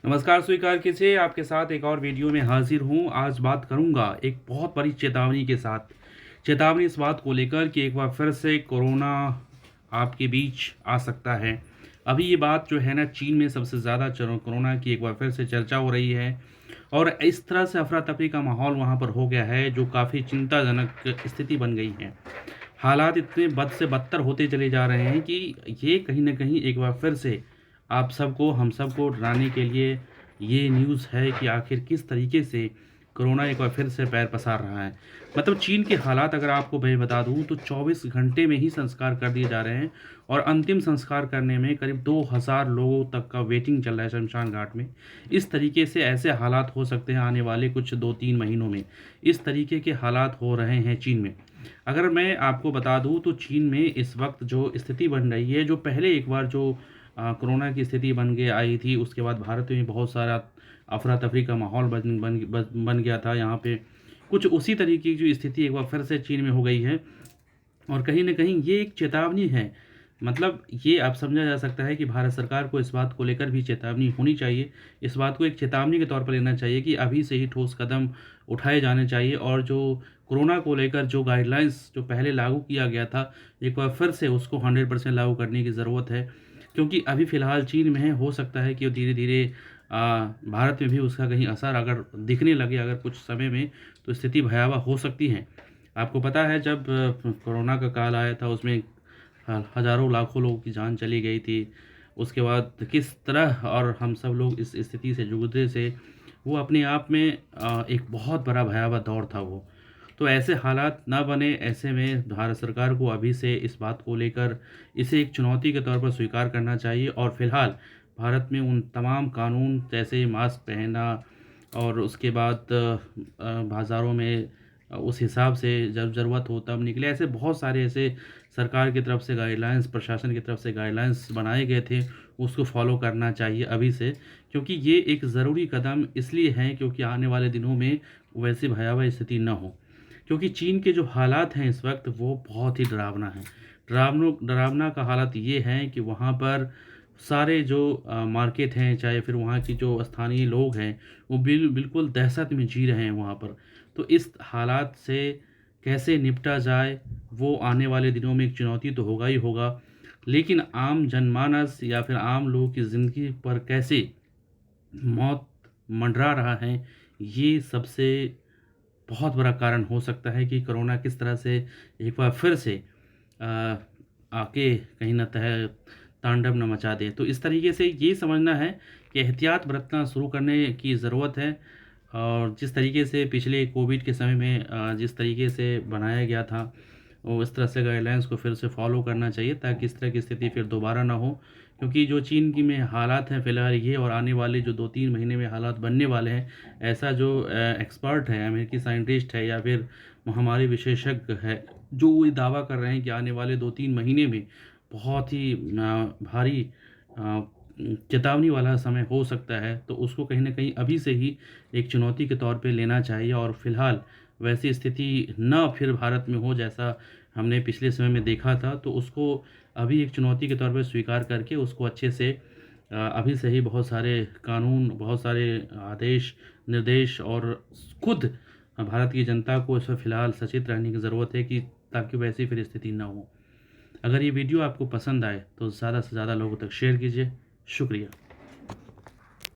नमस्कार, स्वीकार कीजिए। आपके साथ एक और वीडियो में हाजिर हूँ। आज बात करूँगा एक बहुत बड़ी चेतावनी के साथ। चेतावनी इस बात को लेकर कि एक बार फिर से कोरोना आपके बीच आ सकता है। अभी ये बात जो है ना, चीन में सबसे ज़्यादा कोरोना की एक बार फिर से चर्चा हो रही है और इस तरह से अफरा-तफरी का माहौल वहाँ पर हो गया है, जो काफ़ी चिंताजनक स्थिति बन गई है। हालात इतने बद से बदतर होते चले जा रहे हैं कि ये कहीं न कहीं एक बार फिर से आप सबको, हम सबको डराने के लिए ये न्यूज़ है कि आखिर किस तरीके से कोरोना एक बार फिर से पैर पसार रहा है। मतलब चीन के हालात अगर आपको मैं बता दूँ तो 24 घंटे में ही संस्कार कर दिए जा रहे हैं और अंतिम संस्कार करने में करीब 2000 लोगों तक का वेटिंग चल रहा है शमशान घाट में। इस तरीके से ऐसे हालात हो सकते हैं आने वाले कुछ 2-3 महीनों में। इस तरीके के हालात हो रहे हैं चीन में। अगर मैं आपको बता दूँ तो चीन में इस वक़्त जो स्थिति बन रही है, जो पहले एक बार जो कोरोना की स्थिति बन के आई थी, उसके बाद भारत में बहुत सारा अफ़रा-तफ़री का माहौल बन गया था यहाँ पे। कुछ उसी तरीके की जो स्थिति एक बार फिर से चीन में हो गई है और कहीं न कहीं ये एक चेतावनी है। मतलब ये आप समझा जा सकता है कि भारत सरकार को इस बात को लेकर भी चेतावनी होनी चाहिए। इस बात को एक चेतावनी के तौर पर लेना चाहिए कि अभी से ही ठोस कदम उठाए जाने चाहिए और जो कोरोना को लेकर जो गाइडलाइंस जो पहले लागू किया गया था, एक बार फिर से उसको 100% लागू करने की ज़रूरत है। क्योंकि अभी फ़िलहाल चीन में है, हो सकता है कि वो धीरे-धीरे भारत में भी उसका कहीं असर अगर दिखने लगे अगर कुछ समय में, तो स्थिति भयावह हो सकती है। आपको पता है जब कोरोना का काल आया था उसमें हज़ारों लाखों लोगों की जान चली गई थी। उसके बाद किस तरह और हम सब लोग इस स्थिति से जूझते थे, वो अपने आप में एक बहुत बड़ा भयावह दौर था वो। तो ऐसे हालात ना बने, ऐसे में भारत सरकार को अभी से इस बात को लेकर इसे एक चुनौती के तौर पर स्वीकार करना चाहिए और फ़िलहाल भारत में उन तमाम कानून जैसे मास्क पहनना और उसके बाद बाज़ारों में उस हिसाब से जब ज़रूरत हो तब निकले। ऐसे बहुत सारे ऐसे सरकार की तरफ से गाइडलाइंस, प्रशासन की तरफ से गाइडलाइंस बनाए गए थे, उसको फ़ॉलो करना चाहिए अभी से। क्योंकि ये एक ज़रूरी कदम इसलिए है क्योंकि आने वाले दिनों में वैसी भयावह स्थिति ना हो। क्योंकि चीन के जो हालात हैं इस वक़्त वो बहुत ही डरावना है। डरावना का हालत ये है कि वहाँ पर सारे जो मार्केट हैं, चाहे फिर वहाँ की जो स्थानीय लोग हैं, वो बिल्कुल दहशत में जी रहे हैं वहाँ पर। तो इस हालात से कैसे निपटा जाए, वो आने वाले दिनों में एक चुनौती तो होगा ही होगा। लेकिन आम जनमानस या फिर आम लोगों की ज़िंदगी पर कैसे मौत मंडरा रहा है, ये सबसे बहुत बड़ा कारण हो सकता है कि कोरोना किस तरह से एक बार फिर से अ, आके कहीं न तांडव न मचा दे। तो इस तरीके से ये समझना है कि एहतियात बरतना शुरू करने की ज़रूरत है और जिस तरीके से पिछले कोविड के समय में जिस तरीके से बनाया गया था, वो इस तरह से गाइडलाइंस को फिर से फ़ॉलो करना चाहिए ताकि इस तरह की स्थिति फिर दोबारा ना हो। क्योंकि जो चीन की में हालात हैं फ़िलहाल ये और आने वाले जो 2-3 महीने में हालात बनने वाले हैं, ऐसा जो एक्सपर्ट है, अमेरिकी साइंटिस्ट है या फिर महामारी विशेषज्ञ है, जो ये दावा कर रहे हैं कि आने वाले 2-3 महीने में बहुत ही भारी अ, चेतावनी वाला समय हो सकता है, तो उसको कहीं न कहीं अभी से ही एक चुनौती के तौर पे लेना चाहिए और फ़िलहाल वैसी स्थिति ना फिर भारत में हो जैसा हमने पिछले समय में देखा था, तो उसको अभी एक चुनौती के तौर पे स्वीकार करके उसको अच्छे से अभी से ही बहुत सारे कानून, बहुत सारे आदेश, निर्देश और खुद भारत की जनता को इस वक़्त फ़िलहाल सचेत रहने की ज़रूरत है कि ताकि वैसी फिर स्थिति ना हो। अगर ये वीडियो आपको पसंद आए तो ज़्यादा से ज़्यादा लोगों तक शेयर कीजिए। शुक्रिया।